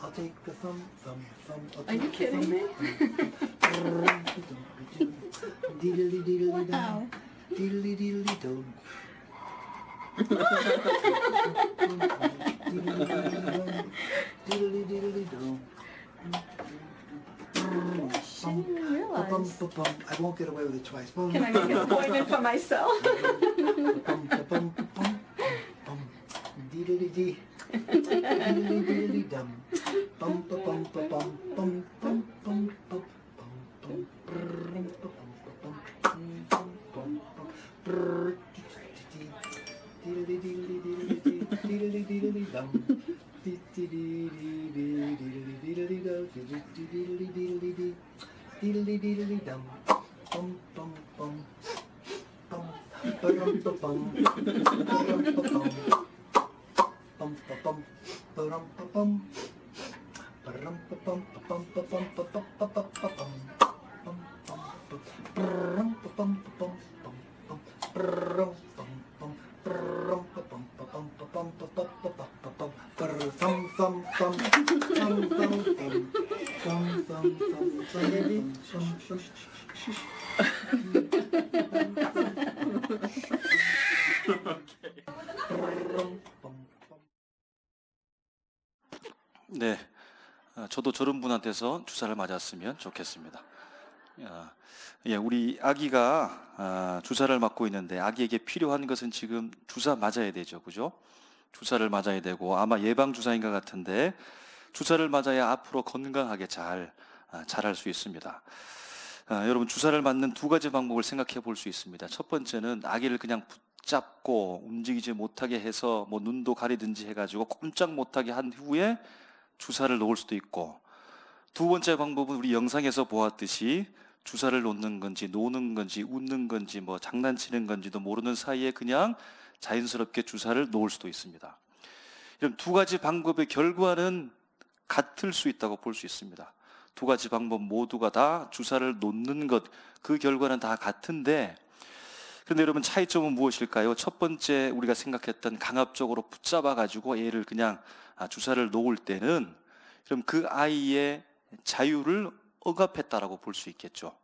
I'll take the thumb. Are you kidding me? Diddly diddly Wow. dum. Diddly diddly dum. Diddly diddly dum. Gosh, I didn't even realize. I won't get away with it twice. Can I make an appointment for myself? Diddly dee. Diddly diddly dum. Bum ba bum ba bum bum bum bum bum bum bum bum bum bum. Diddly diddly diddly dee. Diddly diddly dum. Diddly diddly do. Diddly diddly dee. Diddly diddly dum. Bum bum bum. Bum ba-dum ba bum. Ba-dum ba bum. Bum ba bum. Ba-dum ba bum. Ba-dum ba bum ba bum ba bum ba bum ba bum ba bum. Bum bum ba. Ba-dum ba bum ba bum bum bum. Ba-dum bum bum. Ba-dum ba bum ba bum ba bum ba bum ba bum ba bum. Ba-dum thum thum thum. Thum thum thum. Thum thum thum thum thum thum. 네, 저도 저런 분한테서 주사를 맞았으면 좋겠습니다. 예, 우리 아기가 주사를 맞고 있는데 아기에게 필요한 것은 지금 주사 맞아야 되죠, 그죠? 주사를 맞아야 되고 아마 예방 주사인 것 같은데 주사를 맞아야 앞으로 건강하게 잘 자랄 수 있습니다. 여러분 주사를 맞는 두 가지 방법을 생각해 볼 수 있습니다. 첫 번째는 아기를 그냥 붙잡고 움직이지 못하게 해서 뭐 눈도 가리든지 해가지고 꼼짝 못하게 한 후에 주사를 놓을 수도 있고, 두 번째 방법은 우리 영상에서 보았듯이 주사를 놓는 건지 노는 건지 웃는 건지 뭐 장난치는 건지도 모르는 사이에 그냥 자연스럽게 주사를 놓을 수도 있습니다. 이런 두 가지 방법의 결과는 같을 수 있다고 볼 수 있습니다. 두 가지 방법 모두가 다 주사를 놓는 것, 그 결과는 다 같은데, 그런데 여러분 차이점은 무엇일까요? 첫 번째 우리가 생각했던 강압적으로 붙잡아 가지고 애를 그냥 주사를 놓을 때는 그럼 그 아이의 자유를 억압했다라고 볼 수 있겠죠.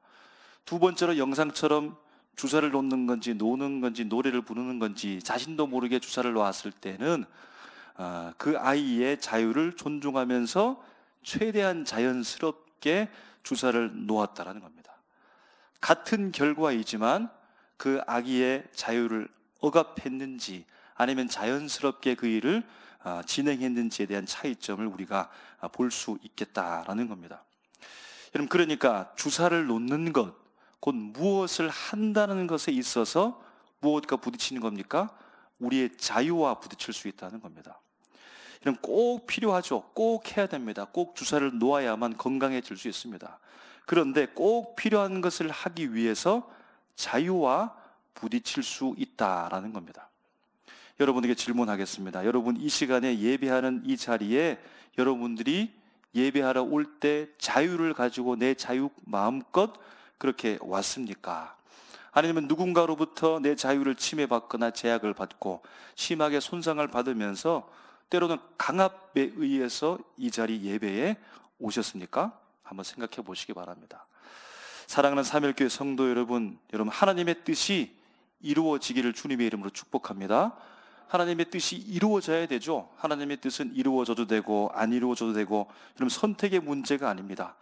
두 번째로 영상처럼 주사를 놓는 건지 노는 건지 노래를 부르는 건지 자신도 모르게 주사를 놓았을 때는 그 아이의 자유를 존중하면서 최대한 자연스럽게 주사를 놓았다라는 겁니다. 같은 결과이지만 그 아기의 자유를 억압했는지 아니면 자연스럽게 그 일을 진행했는지에 대한 차이점을 우리가 볼 수 있겠다라는 겁니다. 여러분, 그러니까 주사를 놓는 것, 곧 무엇을 한다는 것에 있어서 무엇과 부딪히는 겁니까? 우리의 자유와 부딪힐 수 있다는 겁니다. 이런 꼭 필요하죠. 꼭 해야 됩니다. 꼭 주사를 놓아야만 건강해질 수 있습니다. 그런데 꼭 필요한 것을 하기 위해서 자유와 부딪힐 수 있다라는 겁니다. 여러분에게 질문하겠습니다. 여러분 이 시간에 예배하는 이 자리에 여러분들이 예배하러 올 때 자유를 가지고 내 자유 마음껏 그렇게 왔습니까? 아니면 누군가로부터 내 자유를 침해받거나 제약을 받고 심하게 손상을 받으면서 때로는 강압에 의해서 이 자리 예배에 오셨습니까? 한번 생각해 보시기 바랍니다. 사랑하는 사멸교회 성도 여러분, 하나님의 뜻이 이루어지기를 주님의 이름으로 축복합니다. 하나님의 뜻이 이루어져야 되죠. 하나님의 뜻은 이루어져도 되고 안 이루어져도 되고, 여러분 선택의 문제가 아닙니다.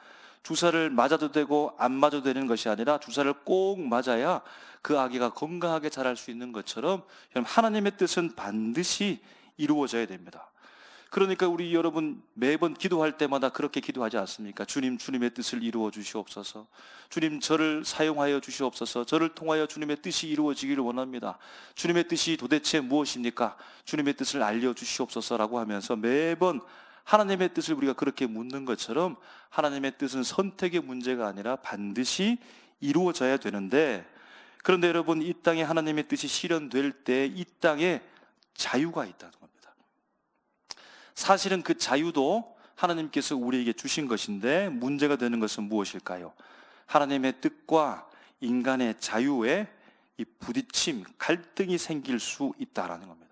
주사를 맞아도 되고 안 맞아도 되는 것이 아니라 주사를 꼭 맞아야 그 아기가 건강하게 자랄 수 있는 것처럼 하나님의 뜻은 반드시 이루어져야 됩니다. 그러니까 우리 여러분 매번 기도할 때마다 그렇게 기도하지 않습니까? 주님, 주님의 뜻을 이루어 주시옵소서. 주님, 저를 사용하여 주시옵소서. 저를 통하여 주님의 뜻이 이루어지기를 원합니다. 주님의 뜻이 도대체 무엇입니까? 주님의 뜻을 알려 주시옵소서라고 하면서 매번 하나님의 뜻을 우리가 그렇게 묻는 것처럼 하나님의 뜻은 선택의 문제가 아니라 반드시 이루어져야 되는데, 그런데 여러분, 이 땅에 하나님의 뜻이 실현될 때 이 땅에 자유가 있다는 겁니다. 사실은 그 자유도 하나님께서 우리에게 주신 것인데, 문제가 되는 것은 무엇일까요? 하나님의 뜻과 인간의 자유에 이 부딪힘, 갈등이 생길 수 있다라는 겁니다.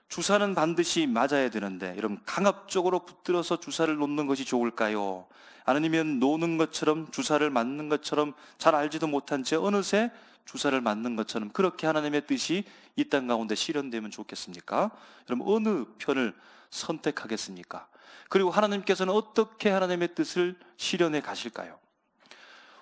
주사는 반드시 맞아야 되는데, 여러분, 강압적으로 붙들어서 주사를 놓는 것이 좋을까요? 아니면 노는 것처럼, 주사를 맞는 것처럼, 잘 알지도 못한 채 어느새 주사를 맞는 것처럼 그렇게 하나님의 뜻이 이 땅 가운데 실현되면 좋겠습니까? 여러분, 어느 편을 선택하겠습니까? 그리고 하나님께서는 어떻게 하나님의 뜻을 실현해 가실까요?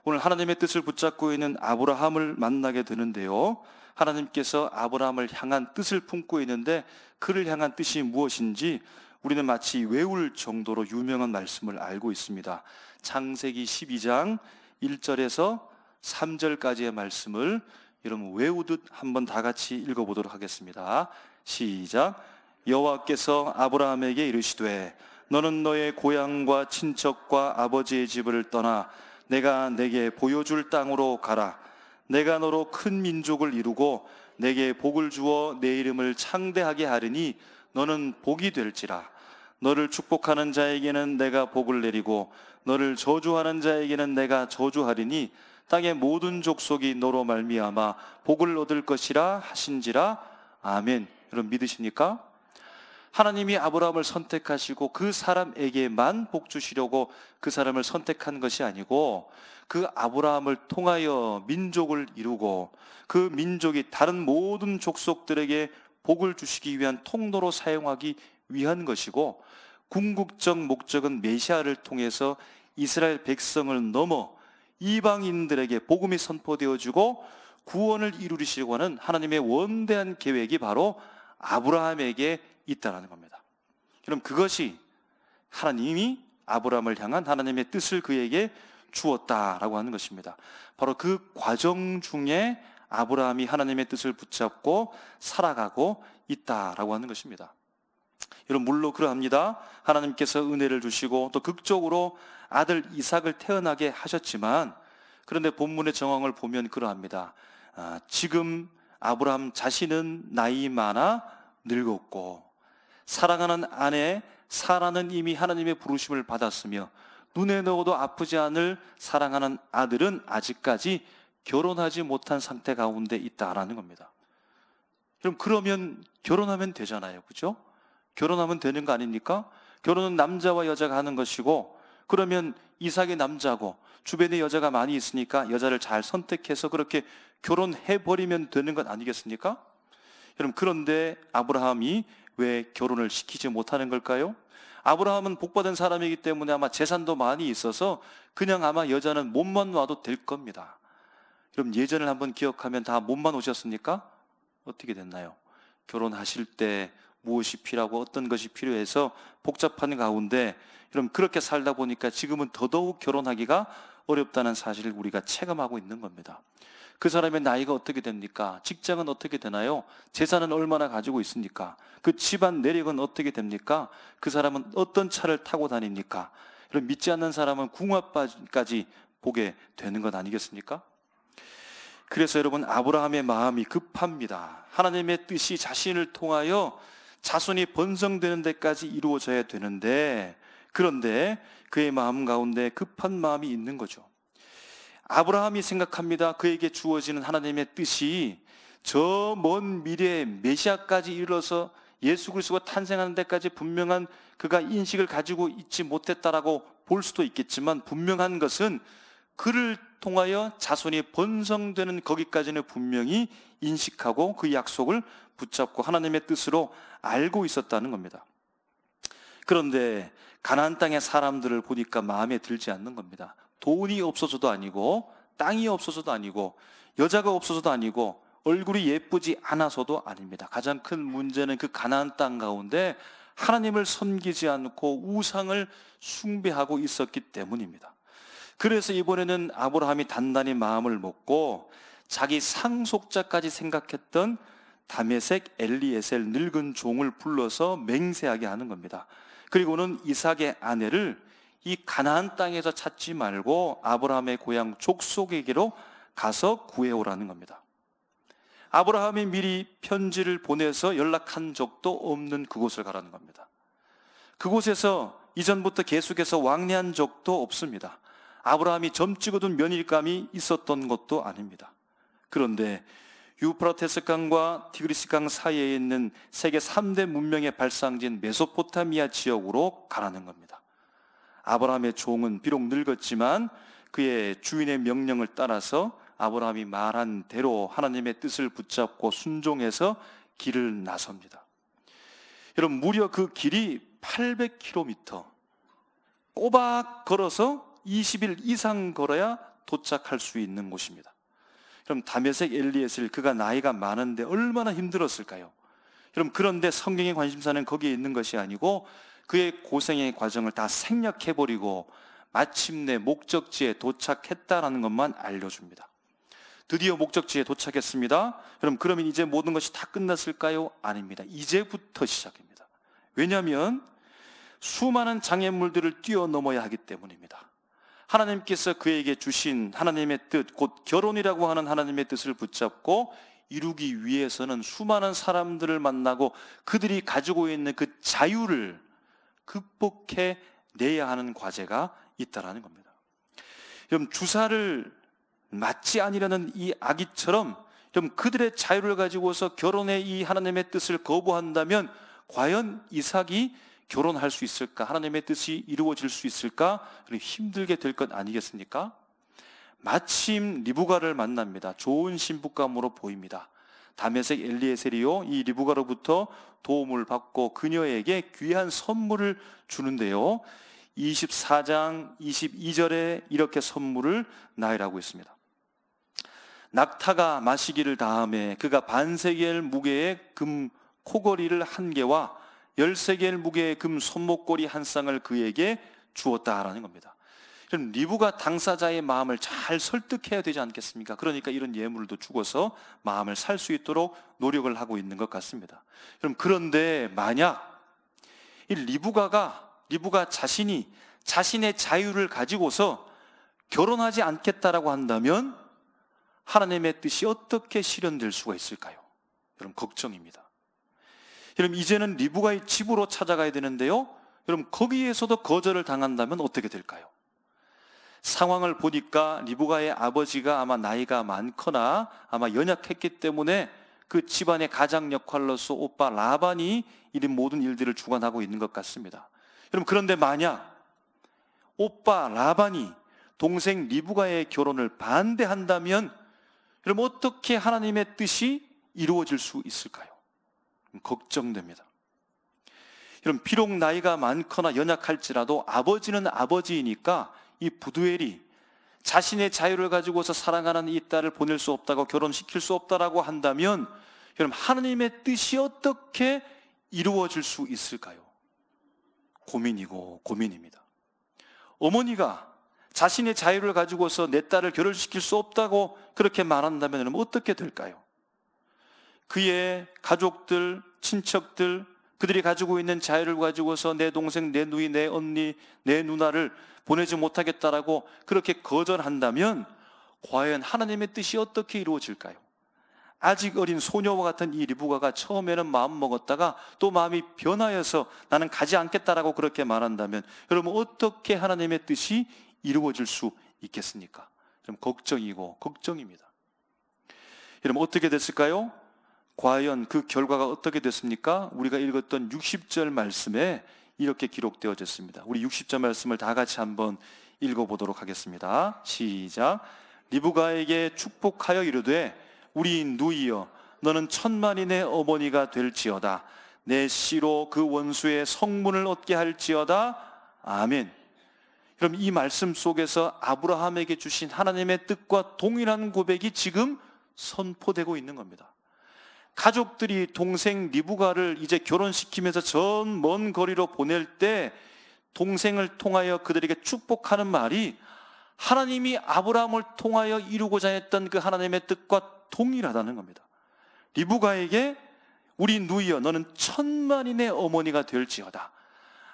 오늘 하나님의 뜻을 붙잡고 있는 아브라함을 만나게 되는데요, 하나님께서 아브라함을 향한 뜻을 품고 있는데 그를 향한 뜻이 무엇인지 우리는 마치 외울 정도로 유명한 말씀을 알고 있습니다. 창세기 12장 1절에서 3절까지의 말씀을 여러분 외우듯 한번 다 같이 읽어보도록 하겠습니다. 시작. 여호와께서 아브라함에게 이르시되 너는 너의 고향과 친척과 아버지의 집을 떠나 내가 내게 보여줄 땅으로 가라. 내가 너로 큰 민족을 이루고 내게 복을 주어 내 이름을 창대하게 하리니 너는 복이 될지라. 너를 축복하는 자에게는 내가 복을 내리고 너를 저주하는 자에게는 내가 저주하리니 땅의 모든 족속이 너로 말미암아 복을 얻을 것이라 하신지라. 아멘. 여러분, 믿으십니까? 하나님이 아브라함을 선택하시고 그 사람에게만 복 주시려고 그 사람을 선택한 것이 아니고, 그 아브라함을 통하여 민족을 이루고 그 민족이 다른 모든 족속들에게 복을 주시기 위한 통로로 사용하기 위한 것이고, 궁극적 목적은 메시아를 통해서 이스라엘 백성을 넘어 이방인들에게 복음이 선포되어지고 구원을 이루시려고 하는 하나님의 원대한 계획이 바로 아브라함에게 있다는 겁니다. 그럼 그것이 하나님이 아브라함을 향한 하나님의 뜻을 그에게 주었다라고 하는 것입니다. 바로 그 과정 중에 아브라함이 하나님의 뜻을 붙잡고 살아가고 있다라고 하는 것입니다. 여러분, 물론 그러합니다. 하나님께서 은혜를 주시고 또 극적으로 아들 이삭을 태어나게 하셨지만, 그런데 본문의 정황을 보면 그러합니다. 지금 아브라함 자신은 나이 많아 늙었고 사랑하는 아내 사라는 이미 하나님의 부르심을 받았으며 눈에 넣어도 아프지 않을 사랑하는 아들은 아직까지 결혼하지 못한 상태 가운데 있다라는 겁니다. 그럼 그러면 결혼하면 되잖아요, 그죠? 결혼하면 되는 거 아닙니까? 결혼은 남자와 여자가 하는 것이고, 그러면 이삭이 남자고 주변에 여자가 많이 있으니까 여자를 잘 선택해서 그렇게 결혼해버리면 되는 것 아니겠습니까? 여러분, 그런데 아브라함이 왜 결혼을 시키지 못하는 걸까요? 아브라함은 복받은 사람이기 때문에 아마 재산도 많이 있어서 그냥 아마 여자는 몸만 와도 될 겁니다. 그럼 예전을 한번 기억하면 다 몸만 오셨습니까? 어떻게 됐나요? 결혼하실 때 무엇이 필요하고 어떤 것이 필요해서 복잡한 가운데, 여러분, 그렇게 살다 보니까 지금은 더더욱 결혼하기가 어렵다는 사실을 우리가 체감하고 있는 겁니다. 그 사람의 나이가 어떻게 됩니까? 직장은 어떻게 되나요? 재산은 얼마나 가지고 있습니까? 그 집안 내력은 어떻게 됩니까? 그 사람은 어떤 차를 타고 다닙니까? 그럼 믿지 않는 사람은 궁합까지 보게 되는 것 아니겠습니까? 그래서 여러분, 아브라함의 마음이 급합니다. 하나님의 뜻이 자신을 통하여 자손이 번성되는 데까지 이루어져야 되는데, 그런데 그의 마음 가운데 급한 마음이 있는 거죠. 아브라함이 생각합니다. 그에게 주어지는 하나님의 뜻이 저 먼 미래에 메시아까지 이르러서 예수 그리스도가 탄생하는 데까지 분명한 그가 인식을 가지고 있지 못했다라고 볼 수도 있겠지만, 분명한 것은 그를 통하여 자손이 번성되는 거기까지는 분명히 인식하고 그 약속을 붙잡고 하나님의 뜻으로 알고 있었다는 겁니다. 그런데 가나안 땅의 사람들을 보니까 마음에 들지 않는 겁니다. 돈이 없어서도 아니고, 땅이 없어서도 아니고, 여자가 없어서도 아니고, 얼굴이 예쁘지 않아서도 아닙니다. 가장 큰 문제는 그 가나안 땅 가운데 하나님을 섬기지 않고 우상을 숭배하고 있었기 때문입니다. 그래서 이번에는 아브라함이 단단히 마음을 먹고 자기 상속자까지 생각했던 다메섹 엘리에셀 늙은 종을 불러서 맹세하게 하는 겁니다. 그리고는 이삭의 아내를 이 가나안 땅에서 찾지 말고 아브라함의 고향 족속에게로 가서 구해오라는 겁니다. 아브라함이 미리 편지를 보내서 연락한 적도 없는 그곳을 가라는 겁니다. 그곳에서 이전부터 계속해서 왕래한 적도 없습니다. 아브라함이 점 찍어둔 며느리감이 있었던 것도 아닙니다. 그런데 유프라테스 강과 티그리스 강 사이에 있는 세계 3대 문명의 발상지인 메소포타미아 지역으로 가라는 겁니다. 아브라함의 종은 비록 늙었지만 그의 주인의 명령을 따라서 아브라함이 말한 대로 하나님의 뜻을 붙잡고 순종해서 길을 나섭니다. 여러분, 무려 그 길이 800km, 꼬박 걸어서 20일 이상 걸어야 도착할 수 있는 곳입니다. 그럼 다메섹 엘리에셀, 그가 나이가 많은데 얼마나 힘들었을까요? 여러분, 그런데 성경의 관심사는 거기에 있는 것이 아니고 그의 고생의 과정을 다 생략해버리고 마침내 목적지에 도착했다라는 것만 알려줍니다. 드디어 목적지에 도착했습니다. 그러면 이제 모든 것이 다 끝났을까요? 아닙니다. 이제부터 시작입니다. 왜냐하면 수많은 장애물들을 뛰어넘어야 하기 때문입니다. 하나님께서 그에게 주신 하나님의 뜻, 곧 결혼이라고 하는 하나님의 뜻을 붙잡고 이루기 위해서는 수많은 사람들을 만나고 그들이 가지고 있는 그 자유를 극복해 내야 하는 과제가 있다라는 겁니다. 여러분, 주사를 맞지 아니라는 이 아기처럼 좀 그들의 자유를 가지고서 결혼의 이 하나님의 뜻을 거부한다면 과연 이삭이 결혼할 수 있을까? 하나님의 뜻이 이루어질 수 있을까? 힘들게 될 것 아니겠습니까? 마침 리브가를 만납니다. 좋은 신부감으로 보입니다. 다메섹 엘리에셀이요, 이 리브가로부터 도움을 받고 그녀에게 귀한 선물을 주는데요, 24장 22절에 이렇게 선물을 나열하고 있습니다. 낙타가 마시기를 다음에 그가 반세겔 무게의 금 코걸이를 1개와 13개의 무게의 금 손목걸이 1쌍을 그에게 주었다라는 겁니다. 그럼 리브가 당사자의 마음을 잘 설득해야 되지 않겠습니까? 그러니까 이런 예물도 주고서 마음을 살 수 있도록 노력을 하고 있는 것 같습니다. 그런데 만약 이 리브가 자신이 자신의 자유를 가지고서 결혼하지 않겠다라고 한다면 하나님의 뜻이 어떻게 실현될 수가 있을까요? 여러분, 걱정입니다. 여러분, 이제는 리브가의 집으로 찾아가야 되는데요, 여러분, 거기에서도 거절을 당한다면 어떻게 될까요? 상황을 보니까 리브가의 아버지가 아마 나이가 많거나 아마 연약했기 때문에 그 집안의 가장 역할로서 오빠 라반이 이 모든 일들을 주관하고 있는 것 같습니다. 여러분, 그런데 만약 오빠 라반이 동생 리브가의 결혼을 반대한다면 여러분, 어떻게 하나님의 뜻이 이루어질 수 있을까요? 걱정됩니다. 여러분, 비록 나이가 많거나 연약할지라도 아버지는 아버지이니까 이 부두엘이 자신의 자유를 가지고서 사랑하는 이 딸을 보낼 수 없다고, 결혼시킬 수 없다라고 한다면 여러분, 하나님의 뜻이 어떻게 이루어질 수 있을까요? 고민이고 고민입니다. 어머니가 자신의 자유를 가지고서 내 딸을 결혼시킬 수 없다고 그렇게 말한다면 여러분, 어떻게 될까요? 그의 가족들, 친척들, 그들이 가지고 있는 자유를 가지고서 내 동생, 내 누이, 내 언니, 내 누나를 보내지 못하겠다라고 그렇게 거절한다면 과연 하나님의 뜻이 어떻게 이루어질까요? 아직 어린 소녀와 같은 이 리브가가 처음에는 마음 먹었다가 또 마음이 변하여서 나는 가지 않겠다라고 그렇게 말한다면 여러분, 어떻게 하나님의 뜻이 이루어질 수 있겠습니까? 여러분, 걱정이고 걱정입니다. 여러분, 어떻게 됐을까요? 과연 그 결과가 어떻게 됐습니까? 우리가 읽었던 60절 말씀에 이렇게 기록되어졌습니다. 우리 60절 말씀을 다 같이 한번 읽어보도록 하겠습니다. 시작. 리브가에게 축복하여 이르되 우리 누이여, 너는 천만인의 어머니가 될지어다. 내 씨로 그 원수의 성문을 얻게 할지어다. 아멘. 그럼 이 말씀 속에서 아브라함에게 주신 하나님의 뜻과 동일한 고백이 지금 선포되고 있는 겁니다. 가족들이 동생 리브가를 이제 결혼시키면서 전 먼 거리로 보낼 때 동생을 통하여 그들에게 축복하는 말이 하나님이 아브라함을 통하여 이루고자 했던 그 하나님의 뜻과 동일하다는 겁니다. 리브가에게 우리 누이여, 너는 천만인의 어머니가 될지어다.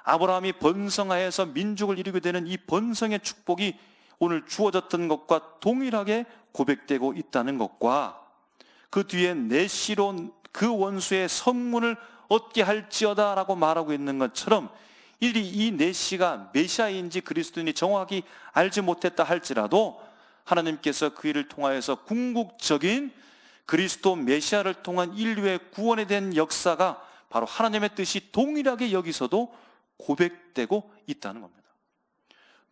아브라함이 번성하여서 민족을 이루게 되는 이 번성의 축복이 오늘 주어졌던 것과 동일하게 고백되고 있다는 것과 그 뒤에 내시로 그 원수의 성문을 얻게 할지어다 라고 말하고 있는 것처럼 이 내시가 메시아인지 그리스도인지 정확히 알지 못했다 할지라도 하나님께서 그 일을 통하여서 궁극적인 그리스도 메시아를 통한 인류의 구원에 대한 역사가 바로 하나님의 뜻이 동일하게 여기서도 고백되고 있다는 겁니다.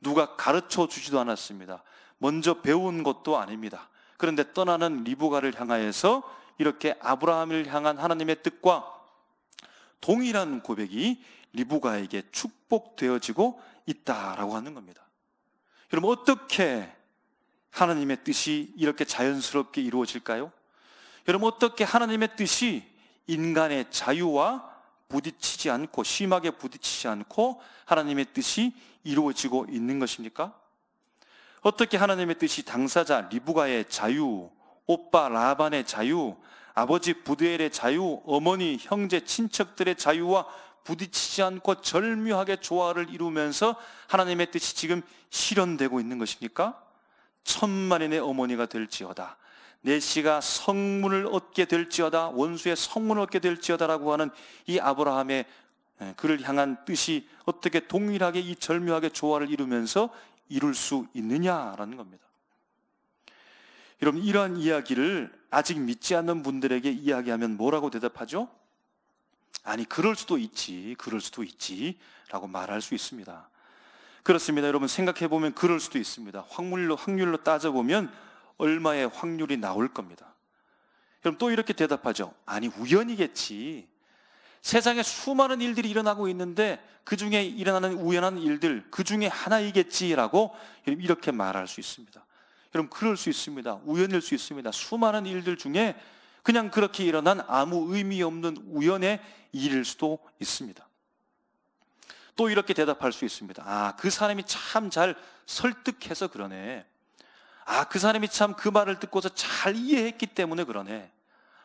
누가 가르쳐 주지도 않았습니다. 먼저 배운 것도 아닙니다. 그런데 떠나는 리브가를 향하여서 이렇게 아브라함을 향한 하나님의 뜻과 동일한 고백이 리브가에게 축복되어지고 있다라고 하는 겁니다. 여러분, 어떻게 하나님의 뜻이 이렇게 자연스럽게 이루어질까요? 여러분, 어떻게 하나님의 뜻이 인간의 자유와 부딪히지 않고, 심하게 부딪히지 않고 하나님의 뜻이 이루어지고 있는 것입니까? 어떻게 하나님의 뜻이 당사자 리브가의 자유, 오빠 라반의 자유, 아버지 부드엘의 자유, 어머니, 형제, 친척들의 자유와 부딪히지 않고 절묘하게 조화를 이루면서 하나님의 뜻이 지금 실현되고 있는 것입니까? 천만인의 어머니가 될지어다, 내 씨가 성문을 얻게 될지어다, 원수의 성문을 얻게 될지어다라고 하는 이 아브라함의 그를 향한 뜻이 어떻게 동일하게 이 절묘하게 조화를 이루면서 이룰 수 있느냐라는 겁니다. 여러분, 이러한 이야기를 아직 믿지 않는 분들에게 이야기하면 뭐라고 대답하죠? 아니, 그럴 수도 있지 라고 말할 수 있습니다. 그렇습니다. 여러분, 생각해보면 그럴 수도 있습니다. 확률로 따져보면 얼마의 확률이 나올 겁니다. 여러분, 또 이렇게 대답하죠. 아니, 우연이겠지. 세상에 수많은 일들이 일어나고 있는데 그 중에 일어나는 우연한 일들, 그 중에 하나이겠지라고 이렇게 말할 수 있습니다. 여러분, 그럴 수 있습니다. 우연일 수 있습니다. 수많은 일들 중에 그냥 그렇게 일어난 아무 의미 없는 우연의 일일 수도 있습니다. 또 이렇게 대답할 수 있습니다. 아, 그 사람이 참 잘 설득해서 그러네. 아, 그 사람이 참 그 말을 듣고서 잘 이해했기 때문에 그러네.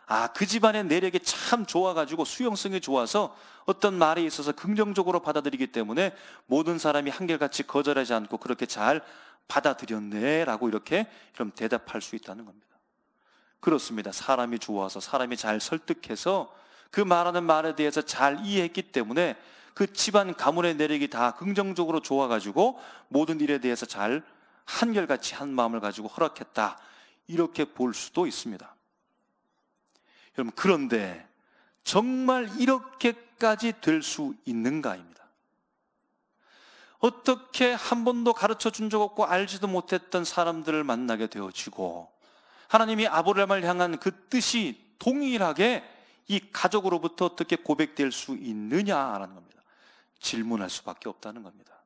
아, 그 집안의 내력이 참 좋아가지고 수용성이 좋아서 어떤 말에 있어서 긍정적으로 받아들이기 때문에 모든 사람이 한결같이 거절하지 않고 그렇게 잘 받아들였네 라고 이렇게 그럼 대답할 수 있다는 겁니다. 그렇습니다. 사람이 좋아서, 사람이 잘 설득해서 그 말하는 말에 대해서 잘 이해했기 때문에 그 집안 가문의 내력이 다 긍정적으로 좋아가지고 모든 일에 대해서 잘 한결같이 한 마음을 가지고 허락했다, 이렇게 볼 수도 있습니다. 여러분, 그런데 정말 이렇게까지 될 수 있는가입니다. 어떻게 한 번도 가르쳐 준 적 없고 알지도 못했던 사람들을 만나게 되어지고 하나님이 아브라함을 향한 그 뜻이 동일하게 이 가족으로부터 어떻게 고백될 수 있느냐라는 겁니다. 질문할 수밖에 없다는 겁니다.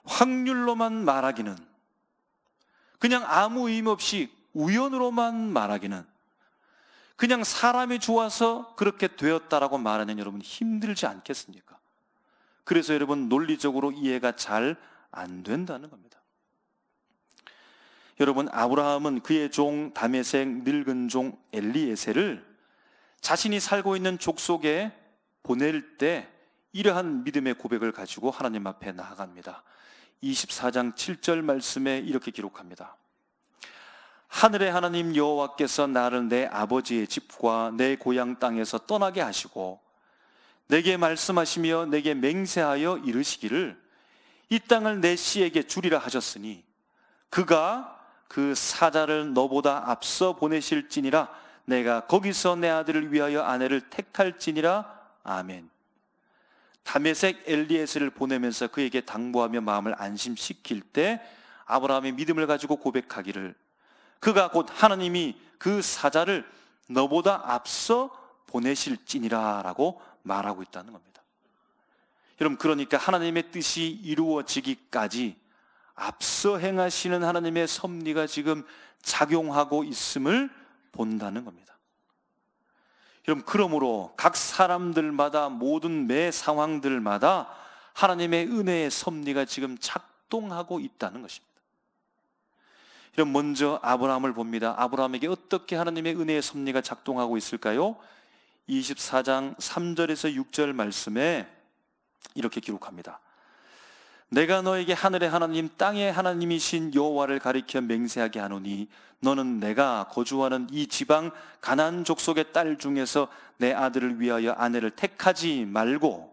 확률로만 말하기는, 그냥 아무 의미 없이 우연으로만 말하기는, 그냥 사람이 좋아서 그렇게 되었다라고 말하는 여러분 힘들지 않겠습니까? 그래서 여러분 논리적으로 이해가 잘 안 된다는 겁니다. 여러분, 아브라함은 그의 종 다메섹 늙은 종 엘리에셀을 자신이 살고 있는 족속에 보낼 때 이러한 믿음의 고백을 가지고 하나님 앞에 나아갑니다. 24장 7절 말씀에 이렇게 기록합니다. 하늘의 하나님 여호와께서 나를 내 아버지의 집과 내 고향 땅에서 떠나게 하시고 내게 말씀하시며 내게 맹세하여 이르시기를 이 땅을 내 씨에게 주리라 하셨으니 그가 그 사자를 너보다 앞서 보내실지니라. 내가 거기서 내 아들을 위하여 아내를 택할지니라. 아멘. 다메섹 엘리에셀을 보내면서 그에게 당부하며 마음을 안심시킬 때 아브라함이 믿음을 가지고 고백하기를 그가 곧 하나님이 그 사자를 너보다 앞서 보내실지니라 라고 말하고 있다는 겁니다. 여러분, 그러니까 하나님의 뜻이 이루어지기까지 앞서 행하시는 하나님의 섭리가 지금 작용하고 있음을 본다는 겁니다. 여러분, 그러므로 각 사람들마다 모든 매 상황들마다 하나님의 은혜의 섭리가 지금 작동하고 있다는 것입니다. 여러분, 먼저 아브라함을 봅니다. 아브라함에게 어떻게 하나님의 은혜의 섭리가 작동하고 있을까요? 24장 3절에서 6절 말씀에 이렇게 기록합니다. 내가 너에게 하늘의 하나님 땅의 하나님이신 여호와를 가리켜 맹세하게 하노니 너는 내가 거주하는 이 지방 가나안 족속의 딸 중에서 내 아들을 위하여 아내를 택하지 말고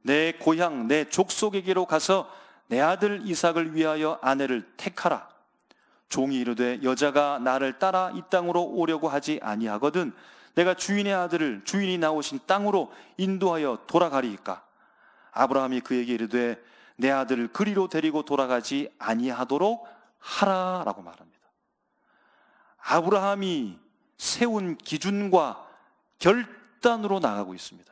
내 고향 내 족속에게로 가서 내 아들 이삭을 위하여 아내를 택하라. 종이 이르되 여자가 나를 따라 이 땅으로 오려고 하지 아니하거든 내가 주인의 아들을 주인이 나오신 땅으로 인도하여 돌아가리이까. 아브라함이 그에게 이르되 내 아들을 그리로 데리고 돌아가지 아니하도록 하라라고 말합니다. 아브라함이 세운 기준과 결단으로 나가고 있습니다.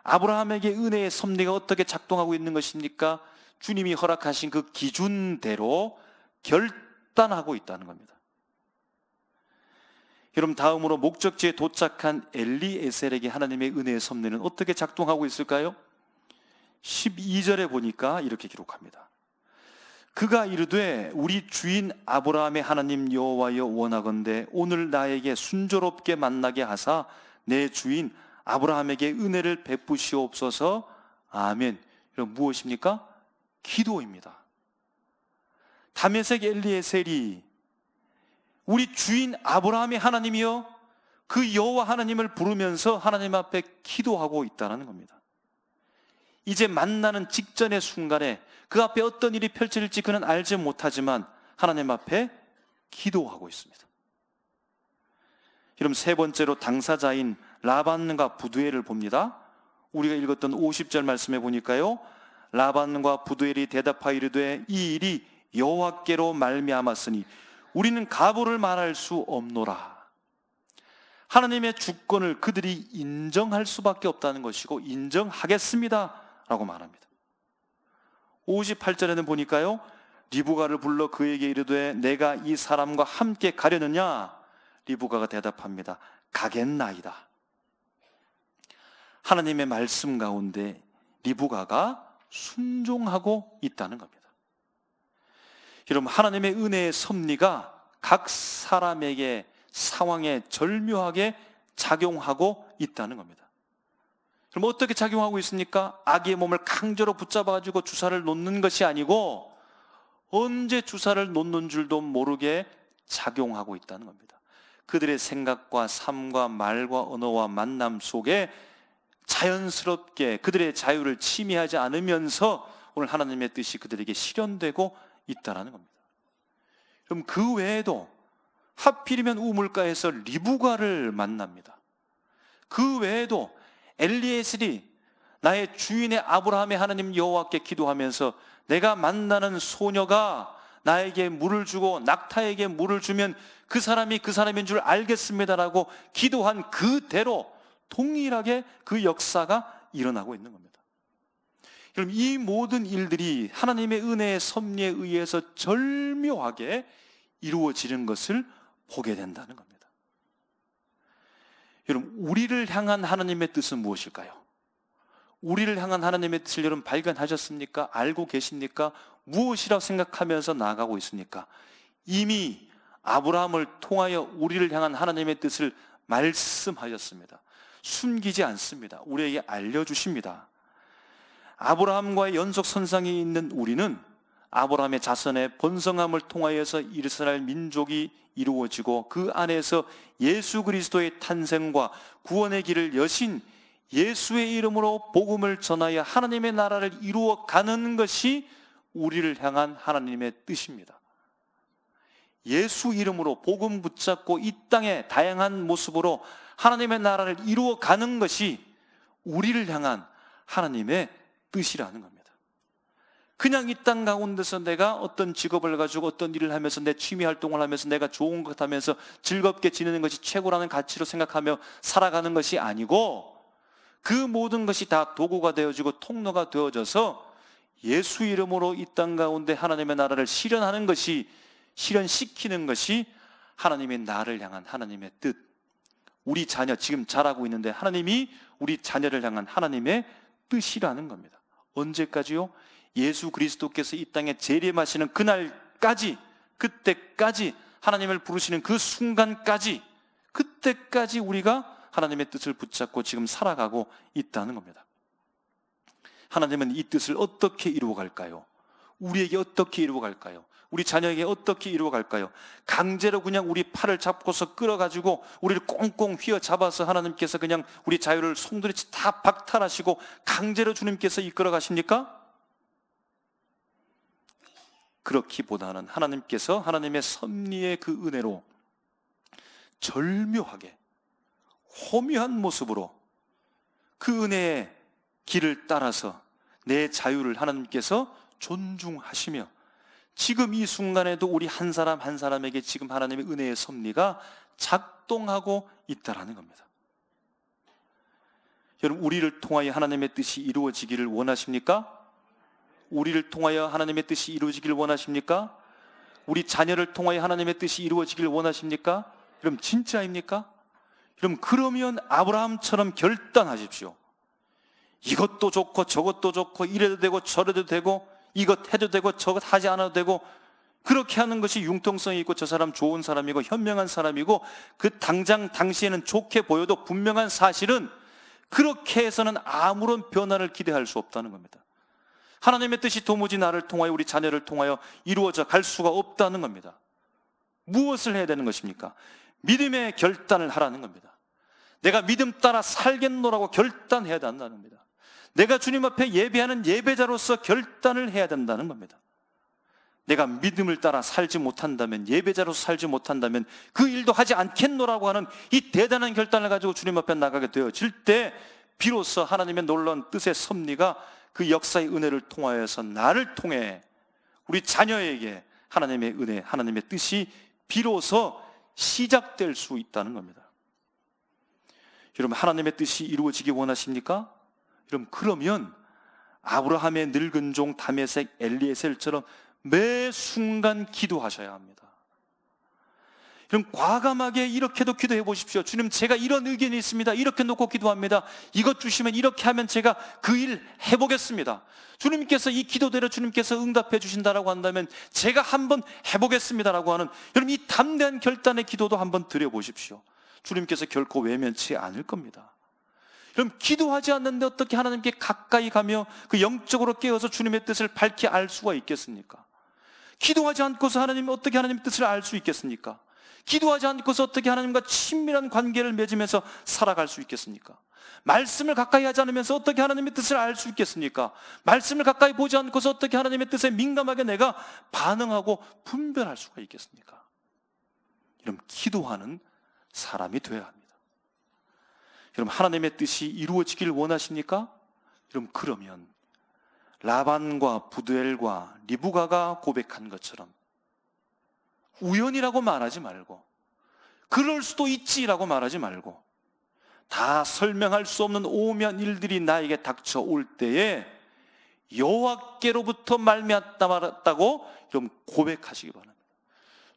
아브라함에게 은혜의 섭리가 어떻게 작동하고 있는 것입니까? 주님이 허락하신 그 기준대로 결단하고 있다는 겁니다. 여러분, 다음으로 목적지에 도착한 엘리에셀에게 하나님의 은혜의 섭리는 어떻게 작동하고 있을까요? 12절에 보니까 이렇게 기록합니다. 그가 이르되 우리 주인 아브라함의 하나님 여호와여 원하건대 오늘 나에게 순조롭게 만나게 하사 내 주인 아브라함에게 은혜를 베푸시옵소서. 아멘. 이건 무엇입니까? 기도입니다. 다메섹 엘리에셀이 우리 주인 아브라함의 하나님이여 그 여호와 하나님을 부르면서 하나님 앞에 기도하고 있다는 겁니다. 이제 만나는 직전의 순간에 그 앞에 어떤 일이 펼쳐질지 그는 알지 못하지만 하나님 앞에 기도하고 있습니다. 그럼 세 번째로 당사자인 라반과 부두엘을 봅니다. 우리가 읽었던 50절 말씀에 보니까요, 라반과 부두엘이 대답하여 이르되 이 일이 여호와께로 말미암았으니 우리는 가보를 말할 수 없노라. 하나님의 주권을 그들이 인정할 수밖에 없다는 것이고 인정하겠습니다 라고 말합니다. 58절에는 보니까요, 리브가를 불러 그에게 이르되 내가 이 사람과 함께 가려느냐? 리브가가 대답합니다. 가겠나이다. 하나님의 말씀 가운데 리브가가 순종하고 있다는 겁니다. 여러분, 하나님의 은혜의 섭리가 각 사람에게 상황에 절묘하게 작용하고 있다는 겁니다. 그럼 어떻게 작용하고 있습니까? 아기의 몸을 강제로 붙잡아가지고 주사를 놓는 것이 아니고 언제 주사를 놓는 줄도 모르게 작용하고 있다는 겁니다. 그들의 생각과 삶과 말과 언어와 만남 속에 자연스럽게 그들의 자유를 침해하지 않으면서 오늘 하나님의 뜻이 그들에게 실현되고 있다는 겁니다. 그럼 그 외에도 하필이면 우물가에서 리브가를 만납니다. 그 외에도 엘리에셀이 나의 주인의 아브라함의 하나님 여호와께 기도하면서 내가 만나는 소녀가 나에게 물을 주고 낙타에게 물을 주면 그 사람이 그 사람인 줄 알겠습니다라고 기도한 그대로 동일하게 그 역사가 일어나고 있는 겁니다. 그럼 이 모든 일들이 하나님의 은혜의 섭리에 의해서 절묘하게 이루어지는 것을 보게 된다는 겁니다. 여러분, 우리를 향한 하나님의 뜻은 무엇일까요? 우리를 향한 하나님의 뜻을 여러분 발견하셨습니까? 알고 계십니까? 무엇이라고 생각하면서 나아가고 있습니까? 이미 아브라함을 통하여 우리를 향한 하나님의 뜻을 말씀하셨습니다. 숨기지 않습니다. 우리에게 알려주십니다. 아브라함과의 연속선상에 있는 우리는 아브라함의 자손의 번성함을 통하여서 이스라엘 민족이 이루어지고 그 안에서 예수 그리스도의 탄생과 구원의 길을 여신 예수의 이름으로 복음을 전하여 하나님의 나라를 이루어가는 것이 우리를 향한 하나님의 뜻입니다. 예수 이름으로 복음 붙잡고 이 땅의 다양한 모습으로 하나님의 나라를 이루어가는 것이 우리를 향한 하나님의 뜻이라는 겁니다. 그냥 이 땅 가운데서 내가 어떤 직업을 가지고 어떤 일을 하면서 내 취미 활동을 하면서 내가 좋은 것 하면서 즐겁게 지내는 것이 최고라는 가치로 생각하며 살아가는 것이 아니고 그 모든 것이 다 도구가 되어지고 통로가 되어져서 예수 이름으로 이 땅 가운데 하나님의 나라를 실현하는 것이, 실현시키는 것이 하나님의 나를 향한 하나님의 뜻, 우리 자녀 지금 자라고 있는데 하나님이 우리 자녀를 향한 하나님의 뜻이라는 겁니다. 언제까지요? 예수 그리스도께서 이 땅에 재림하시는 그날까지, 그때까지 하나님을 부르시는 그 순간까지, 그때까지 우리가 하나님의 뜻을 붙잡고 지금 살아가고 있다는 겁니다. 하나님은 이 뜻을 어떻게 이루어갈까요? 우리에게 어떻게 이루어갈까요? 우리 자녀에게 어떻게 이루어갈까요? 강제로 그냥 우리 팔을 잡고서 끌어가지고 우리를 꽁꽁 휘어잡아서 하나님께서 그냥 우리 자유를 송두리째 다 박탈하시고 강제로 주님께서 이끌어 가십니까? 그렇기보다는 하나님께서 하나님의 섭리의 그 은혜로 절묘하게 호미한 모습으로 그 은혜의 길을 따라서 내 자유를 하나님께서 존중하시며 지금 이 순간에도 우리 한 사람 한 사람에게 지금 하나님의 은혜의 섭리가 작동하고 있다는 겁니다. 여러분, 우리를 통하여 하나님의 뜻이 이루어지기를 원하십니까? 우리를 통하여 하나님의 뜻이 이루어지기를 원하십니까? 우리 자녀를 통하여 하나님의 뜻이 이루어지기를 원하십니까? 여러분, 진짜입니까? 여러분, 그러면 아브라함처럼 결단하십시오. 이것도 좋고 저것도 좋고 이래도 되고 저래도 되고 이것 해도 되고 저것 하지 않아도 되고 그렇게 하는 것이 융통성이 있고 저 사람 좋은 사람이고 현명한 사람이고 그 당장 당시에는 좋게 보여도 분명한 사실은 그렇게 해서는 아무런 변화를 기대할 수 없다는 겁니다. 하나님의 뜻이 도무지 나를 통하여 우리 자녀를 통하여 이루어져 갈 수가 없다는 겁니다. 무엇을 해야 되는 것입니까? 믿음의 결단을 하라는 겁니다. 내가 믿음 따라 살겠노라고 결단해야 된다는 겁니다. 내가 주님 앞에 예배하는 예배자로서 결단을 해야 된다는 겁니다. 내가 믿음을 따라 살지 못한다면, 예배자로서 살지 못한다면 그 일도 하지 않겠노라고 하는 이 대단한 결단을 가지고 주님 앞에 나가게 되어질 때 비로소 하나님의 놀라운 뜻의 섭리가 그 역사의 은혜를 통하여서 나를 통해 우리 자녀에게 하나님의 은혜, 하나님의 뜻이 비로소 시작될 수 있다는 겁니다. 여러분, 하나님의 뜻이 이루어지기 원하십니까? 여러분, 그러면 아브라함의 늙은 종 다메섹 엘리에셀처럼 매 순간 기도하셔야 합니다. 여러분, 과감하게 이렇게도 기도해 보십시오. 주님, 제가 이런 의견이 있습니다. 이렇게 놓고 기도합니다. 이것 주시면 이렇게 하면 제가 그 일 해보겠습니다. 주님께서 이 기도대로 주님께서 응답해 주신다라고 한다면 제가 한번 해보겠습니다라고 하는, 여러분, 이 담대한 결단의 기도도 한번 드려보십시오. 주님께서 결코 외면치 않을 겁니다. 그럼 기도하지 않는데 어떻게 하나님께 가까이 가며 그 영적으로 깨어서 주님의 뜻을 밝히 알 수가 있겠습니까? 기도하지 않고서 하나님 어떻게 하나님의 뜻을 알 수 있겠습니까? 기도하지 않고서 어떻게 하나님과 친밀한 관계를 맺으면서 살아갈 수 있겠습니까? 말씀을 가까이 하지 않으면서 어떻게 하나님의 뜻을 알 수 있겠습니까? 말씀을 가까이 보지 않고서 어떻게 하나님의 뜻에 민감하게 내가 반응하고 분별할 수가 있겠습니까? 이런 기도하는 사람이 되어야 합니다. 여러분, 하나님의 뜻이 이루어지길 원하십니까? 여러분, 그러면 라반과 부두엘과 리브가가 고백한 것처럼 우연이라고 말하지 말고 그럴 수도 있지라고 말하지 말고 다 설명할 수 없는 오묘한 일들이 나에게 닥쳐올 때에 여호와께로부터 말미암았다고 여러분 고백하시기 바랍니다.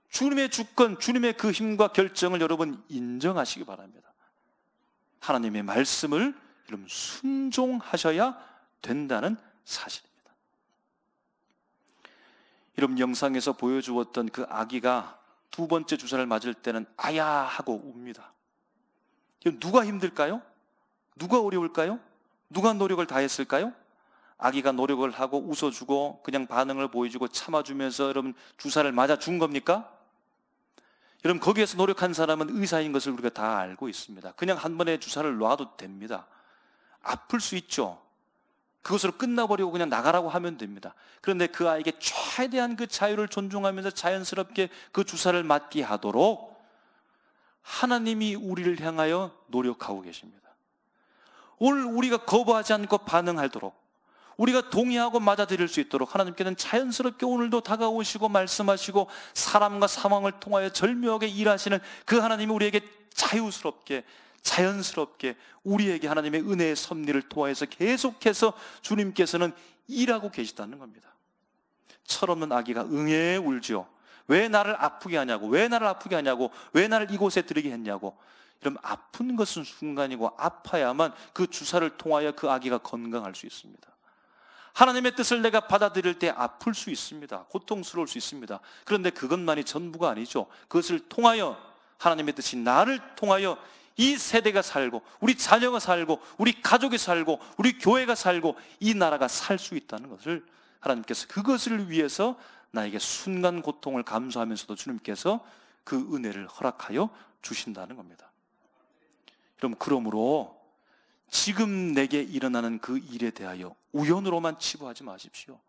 주님의 주권, 주님의 그 힘과 결정을 여러분 인정하시기 바랍니다. 하나님의 말씀을 여러분 순종하셔야 된다는 사실입니다. 여러분, 영상에서 보여주었던 그 아기가 두 번째 주사를 맞을 때는 아야 하고 웁니다. 누가 힘들까요? 누가 어려울까요? 누가 노력을 다했을까요? 아기가 노력을 하고 웃어주고 그냥 반응을 보여주고 참아주면서 여러분 주사를 맞아준 겁니까? 여러분, 거기에서 노력한 사람은 의사인 것을 우리가 다 알고 있습니다. 그냥 한 번에 주사를 놔도 됩니다. 아플 수 있죠. 그것으로 끝나버리고 그냥 나가라고 하면 됩니다. 그런데 그 아이에게 최대한 그 자유를 존중하면서 자연스럽게 그 주사를 맞게 하도록 하나님이 우리를 향하여 노력하고 계십니다. 오늘 우리가 거부하지 않고 반응하도록, 우리가 동의하고 맞아들일 수 있도록 하나님께는 자연스럽게 오늘도 다가오시고 말씀하시고 사람과 상황을 통하여 절묘하게 일하시는 그 하나님이 우리에게 자연스럽게 우리에게 하나님의 은혜의 섭리를 통하여서 계속해서 주님께서는 일하고 계시다는 겁니다. 철없는 아기가 응애 울죠. 왜 나를 아프게 하냐고, 왜 나를 아프게 하냐고, 왜 나를 이곳에 들이게 했냐고. 이러면 아픈 것은 순간이고 아파야만 그 주사를 통하여 그 아기가 건강할 수 있습니다. 하나님의 뜻을 내가 받아들일 때 아플 수 있습니다. 고통스러울 수 있습니다. 그런데 그것만이 전부가 아니죠. 그것을 통하여 하나님의 뜻이 나를 통하여 이 세대가 살고 우리 자녀가 살고 우리 가족이 살고 우리 교회가 살고 이 나라가 살 수 있다는 것을 하나님께서 그것을 위해서 나에게 순간 고통을 감수하면서도 주님께서 그 은혜를 허락하여 주신다는 겁니다. 여러분, 그러므로 지금 내게 일어나는 그 일에 대하여 우연으로만 치부하지 마십시오.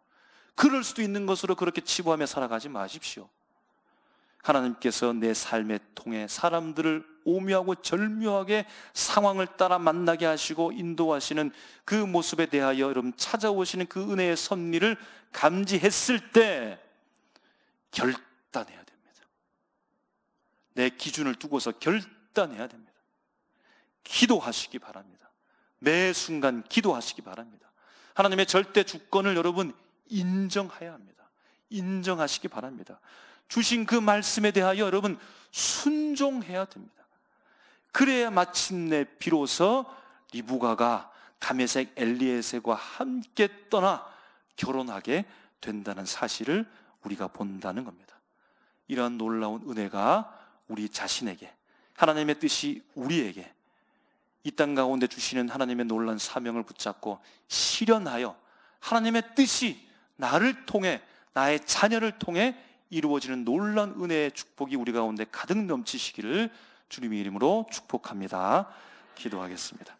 그럴 수도 있는 것으로 그렇게 치부하며 살아가지 마십시오. 하나님께서 내 삶에 통해 사람들을 오묘하고 절묘하게 상황을 따라 만나게 하시고 인도하시는 그 모습에 대하여 여러분 찾아오시는 그 은혜의 섭리를 감지했을 때 결단해야 됩니다. 내 기준을 두고서 결단해야 됩니다. 기도하시기 바랍니다. 매 순간 기도하시기 바랍니다. 하나님의 절대 주권을 여러분 인정해야 합니다. 인정하시기 바랍니다. 주신 그 말씀에 대하여 여러분 순종해야 됩니다. 그래야 마침내 비로소 리브가가 다메섹 엘리에셀과 함께 떠나 결혼하게 된다는 사실을 우리가 본다는 겁니다. 이러한 놀라운 은혜가 우리 자신에게, 하나님의 뜻이 우리에게 이 땅 가운데 주시는 하나님의 놀라운 사명을 붙잡고 실현하여 하나님의 뜻이 나를 통해, 나의 자녀를 통해 이루어지는 놀라운 은혜의 축복이 우리 가운데 가득 넘치시기를 주님의 이름으로 축복합니다. 기도하겠습니다.